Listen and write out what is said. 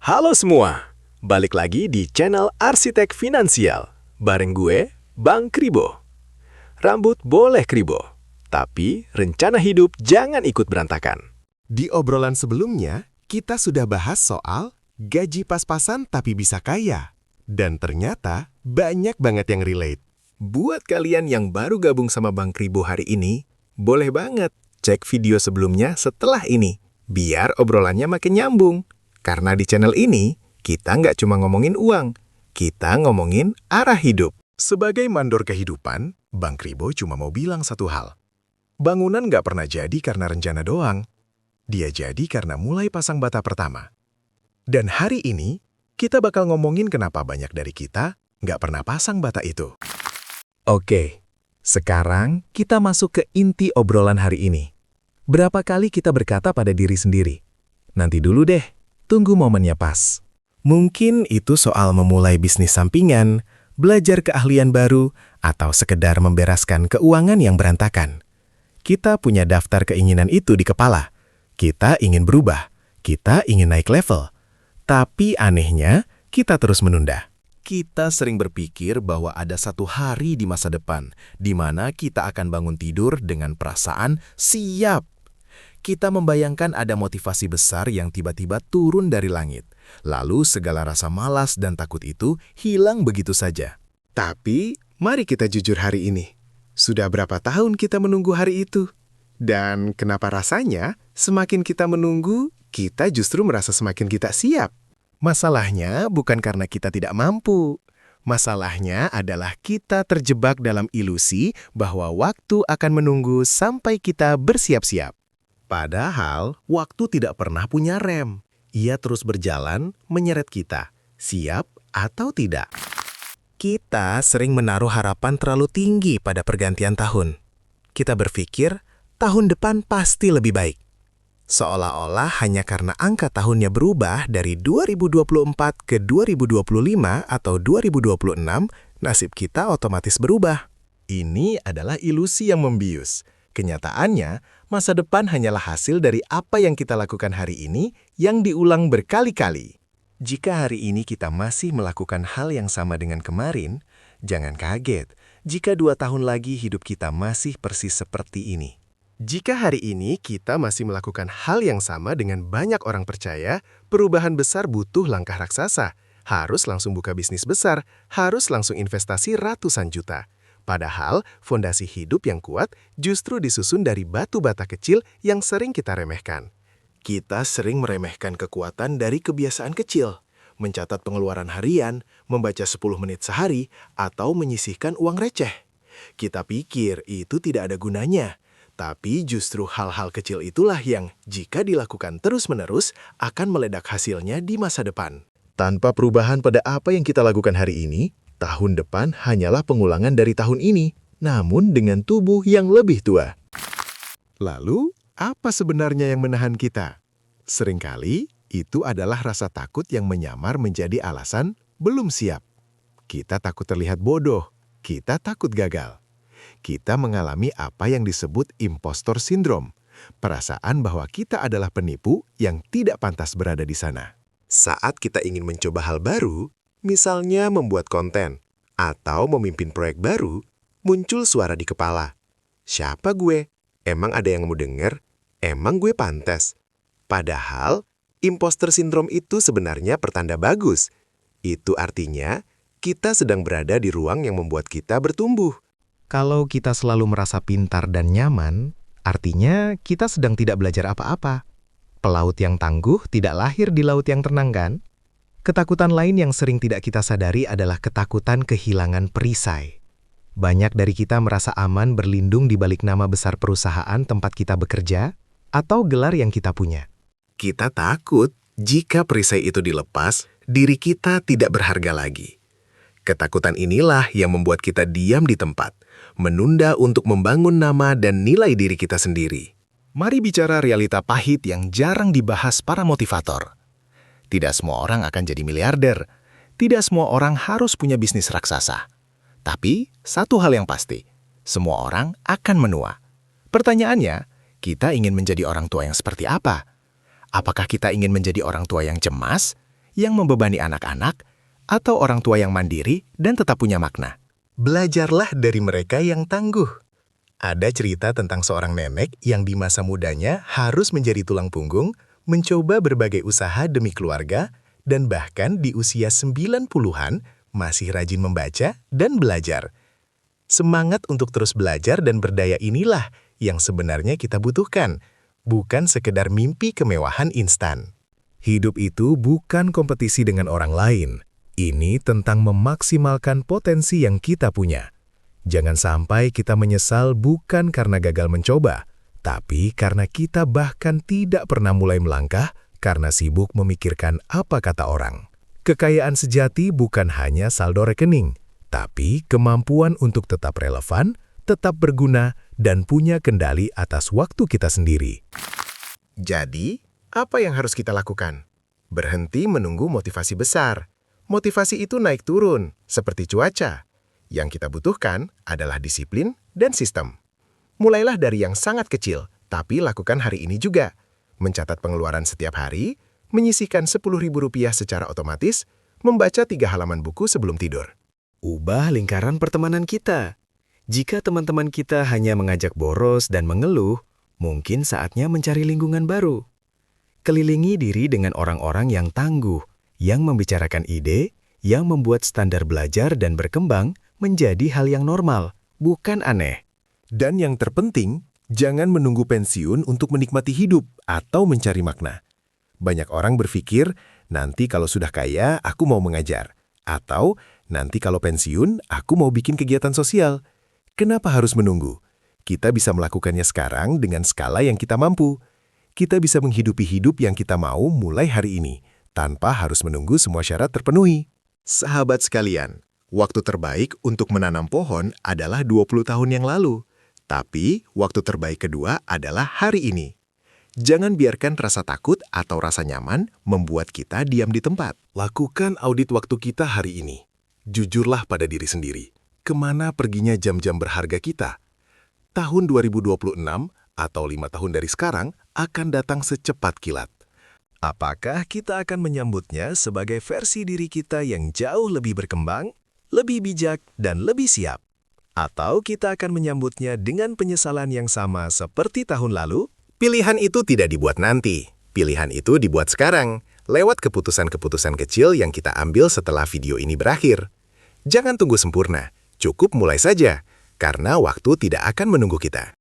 Halo semua, balik lagi di channel Arsitek Finansial. Bareng gue, Bang Kribo. Rambut boleh kribo, tapi rencana hidup jangan ikut berantakan. Di obrolan sebelumnya, kita sudah bahas soal gaji pas-pasan tapi bisa kaya. Dan ternyata banyak banget yang relate. Buat kalian yang baru gabung sama Bang Kribo hari ini, boleh banget cek video sebelumnya setelah ini, biar obrolannya makin nyambung. Karena di channel ini, kita nggak cuma ngomongin uang, kita ngomongin arah hidup. Sebagai mandor kehidupan, Bang Kribo cuma mau bilang satu hal. Bangunan nggak pernah jadi karena rencana doang. Dia jadi karena mulai pasang bata pertama. Dan hari ini, kita bakal ngomongin kenapa banyak dari kita nggak pernah pasang bata itu. Oke, sekarang kita masuk ke inti obrolan hari ini. Berapa kali kita berkata pada diri sendiri, nanti dulu deh, tunggu momennya pas. Mungkin itu soal memulai bisnis sampingan, belajar keahlian baru, atau sekedar membereskan keuangan yang berantakan. Kita punya daftar keinginan itu di kepala. Kita ingin berubah, kita ingin naik level. Tapi anehnya, kita terus menunda. Kita sering berpikir bahwa ada satu hari di masa depan, di mana kita akan bangun tidur dengan perasaan siap. Kita membayangkan ada motivasi besar yang tiba-tiba turun dari langit. Lalu segala rasa malas dan takut itu hilang begitu saja. Tapi, mari kita jujur hari ini. Sudah berapa tahun kita menunggu hari itu? Dan kenapa rasanya semakin kita menunggu, kita justru merasa semakin kita siap? Masalahnya bukan karena kita tidak mampu. Masalahnya adalah kita terjebak dalam ilusi bahwa waktu akan menunggu sampai kita bersiap-siap. Padahal, waktu tidak pernah punya rem. Ia terus berjalan, menyeret kita, siap atau tidak. Kita sering menaruh harapan terlalu tinggi pada pergantian tahun. Kita berpikir, tahun depan pasti lebih baik. Seolah-olah hanya karena angka tahunnya berubah dari 2024 ke 2025 atau 2026, nasib kita otomatis berubah. Ini adalah ilusi yang membius. Kenyataannya, masa depan hanyalah hasil dari apa yang kita lakukan hari ini yang diulang berkali-kali. Jika hari ini kita masih melakukan hal yang sama dengan kemarin, jangan kaget jika 2 tahun lagi hidup kita masih persis seperti ini. Jika hari ini kita masih melakukan hal yang sama dengan banyak orang percaya, perubahan besar butuh langkah raksasa. Harus langsung buka bisnis besar, harus langsung investasi ratusan juta. Padahal, fondasi hidup yang kuat justru disusun dari batu bata kecil yang sering kita remehkan. Kita sering meremehkan kekuatan dari kebiasaan kecil, mencatat pengeluaran harian, membaca 10 menit sehari, atau menyisihkan uang receh. Kita pikir itu tidak ada gunanya. Tapi justru hal-hal kecil itulah yang, jika dilakukan terus-menerus, akan meledak hasilnya di masa depan. Tanpa perubahan pada apa yang kita lakukan hari ini, tahun depan hanyalah pengulangan dari tahun ini, namun dengan tubuh yang lebih tua. Lalu, apa sebenarnya yang menahan kita? Seringkali, itu adalah rasa takut yang menyamar menjadi alasan belum siap. Kita takut terlihat bodoh, kita takut gagal. Kita mengalami apa yang disebut impostor syndrome, perasaan bahwa kita adalah penipu yang tidak pantas berada di sana. Saat kita ingin mencoba hal baru, misalnya membuat konten, atau memimpin proyek baru, muncul suara di kepala. Siapa gue? Emang ada yang mau denger? Emang gue pantas? Padahal, imposter syndrome itu sebenarnya pertanda bagus. Itu artinya, kita sedang berada di ruang yang membuat kita bertumbuh. Kalau kita selalu merasa pintar dan nyaman, artinya kita sedang tidak belajar apa-apa. Pelaut yang tangguh tidak lahir di laut yang tenang, kan? Ketakutan lain yang sering tidak kita sadari adalah ketakutan kehilangan perisai. Banyak dari kita merasa aman berlindung di balik nama besar perusahaan tempat kita bekerja atau gelar yang kita punya. Kita takut jika perisai itu dilepas, diri kita tidak berharga lagi. Ketakutan inilah yang membuat kita diam di tempat, menunda untuk membangun nama dan nilai diri kita sendiri. Mari bicara realita pahit yang jarang dibahas para motivator. Tidak semua orang akan jadi miliarder. Tidak semua orang harus punya bisnis raksasa. Tapi, satu hal yang pasti, semua orang akan menua. Pertanyaannya, kita ingin menjadi orang tua yang seperti apa? Apakah kita ingin menjadi orang tua yang cemas, yang membebani anak-anak, atau orang tua yang mandiri dan tetap punya makna? Belajarlah dari mereka yang tangguh. Ada cerita tentang seorang nenek yang di masa mudanya harus menjadi tulang punggung, mencoba berbagai usaha demi keluarga, dan bahkan di usia 90-an masih rajin membaca dan belajar. Semangat untuk terus belajar dan berdaya inilah yang sebenarnya kita butuhkan, bukan sekedar mimpi kemewahan instan. Hidup itu bukan kompetisi dengan orang lain. Ini tentang memaksimalkan potensi yang kita punya. Jangan sampai kita menyesal bukan karena gagal mencoba, tapi karena kita bahkan tidak pernah mulai melangkah karena sibuk memikirkan apa kata orang. Kekayaan sejati bukan hanya saldo rekening, tapi kemampuan untuk tetap relevan, tetap berguna, dan punya kendali atas waktu kita sendiri. Jadi, apa yang harus kita lakukan? Berhenti menunggu motivasi besar. Motivasi itu naik turun, seperti cuaca. Yang kita butuhkan adalah disiplin dan sistem. Mulailah dari yang sangat kecil, tapi lakukan hari ini juga. Mencatat pengeluaran setiap hari, menyisihkan Rp10.000 secara otomatis, membaca 3 halaman buku sebelum tidur. Ubah lingkaran pertemanan kita. Jika teman-teman kita hanya mengajak boros dan mengeluh, mungkin saatnya mencari lingkungan baru. Kelilingi diri dengan orang-orang yang tangguh, yang membicarakan ide, yang membuat standar belajar dan berkembang menjadi hal yang normal, bukan aneh. Dan yang terpenting, jangan menunggu pensiun untuk menikmati hidup atau mencari makna. Banyak orang berpikir, nanti kalau sudah kaya, aku mau mengajar. Atau, nanti kalau pensiun, aku mau bikin kegiatan sosial. Kenapa harus menunggu? Kita bisa melakukannya sekarang dengan skala yang kita mampu. Kita bisa menghidupi hidup yang kita mau mulai hari ini, tanpa harus menunggu semua syarat terpenuhi. Sahabat sekalian, waktu terbaik untuk menanam pohon adalah 20 tahun yang lalu. Tapi, waktu terbaik kedua adalah hari ini. Jangan biarkan rasa takut atau rasa nyaman membuat kita diam di tempat. Lakukan audit waktu kita hari ini. Jujurlah pada diri sendiri. Kemana perginya jam-jam berharga kita? Tahun 2026 atau 5 tahun dari sekarang akan datang secepat kilat. Apakah kita akan menyambutnya sebagai versi diri kita yang jauh lebih berkembang, lebih bijak, dan lebih siap? Atau kita akan menyambutnya dengan penyesalan yang sama seperti tahun lalu? Pilihan itu tidak dibuat nanti. Pilihan itu dibuat sekarang, lewat keputusan-keputusan kecil yang kita ambil setelah video ini berakhir. Jangan tunggu sempurna, cukup mulai saja, karena waktu tidak akan menunggu kita.